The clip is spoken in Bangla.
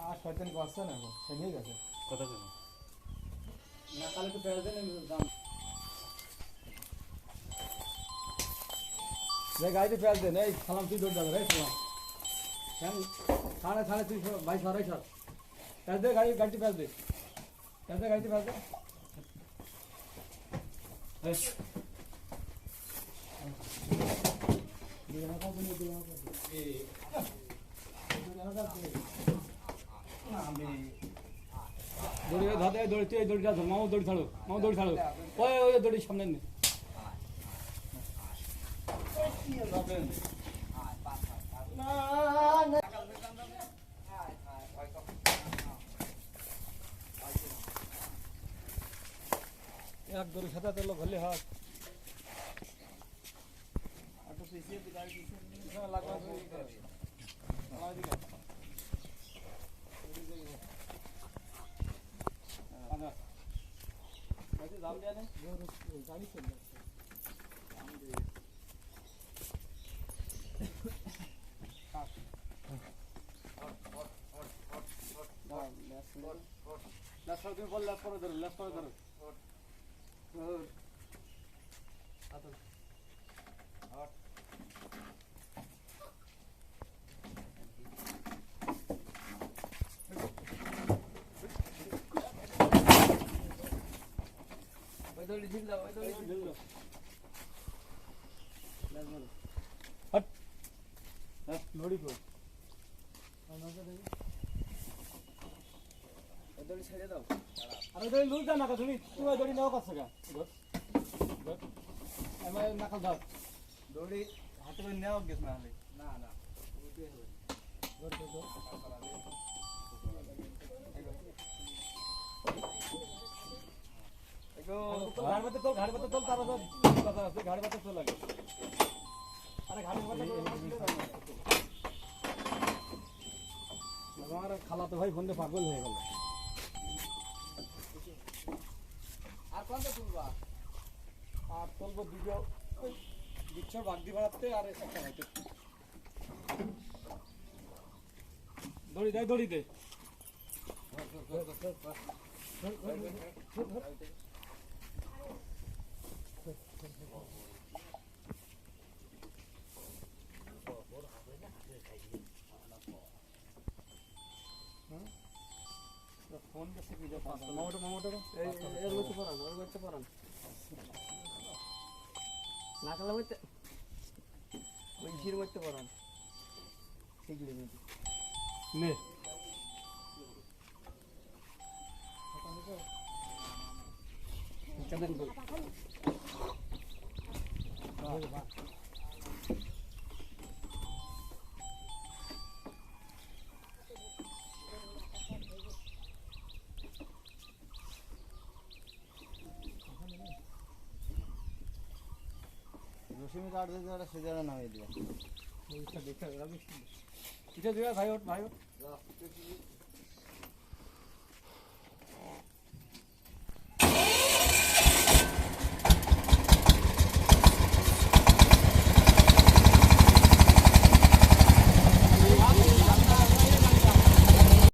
আর শয়তানি করছে না এখন ঠিক আছে কথা কেন না কালে তো পেয়ে দেন দাম রে গাড়িতে পেয়ে দেন এই সালাম তুই দৌড় যাবে রে সালাম কেন খানে খানে তুই ভাই সরাই সর পেয়ে দে গাড়িতে পেয়ে দে গাড়িতে পেয়ে দে দড়ি ধরে দড়ি তুই দড়িটা ধর মাও দড়ি ছাড়ো ওই দড়ি সামনে নে এক দড়ি সাথে তেল ভরলে হাত আটো পিছিয়ে গাড়ি পিছিয়ে লাগা দাম দেয়া নেই গাড়ি চলবে তুমি বল লেস করে ধরো দড়ি ঝিল দাও দড়ি ঝিল দাও হট হট দড়ি কো আমাকে দেখি দড়ি ছেড়ে দাও আরে দড়ি লুজ দাও না তুমি দড়ি নাও কাছে গা ধর আমার নাকাল ধর দড়ি হাতে করে নাও গেছ না হলে না ওইটাই হবে ধর ঘাড় বাতে তোল তারা কথা আছে ঘাড় বাতে তোল লাগে আরে ঘাড়ের বাতে আমার খালাতো ভাই ফোনে পাগল হয়ে গেল আর কোনটা তুলবা আর তুলবো দুটো দিচ্ছ বাগদি বাড়াতে আর একটা খাইতে দড়ি দে ফোন কাছে কি দাও মামাটা এর মধ্যে পরান না কালা মধ্যে ওই ঝির মধ্যে পরান সেগুলি মধ্যে নে কেমন বল বাহ রসিমি কাট দিয়ে সেজানো নামিয়ে দিবা ওইটা দেখে এটা দিবা ভাই ওঠ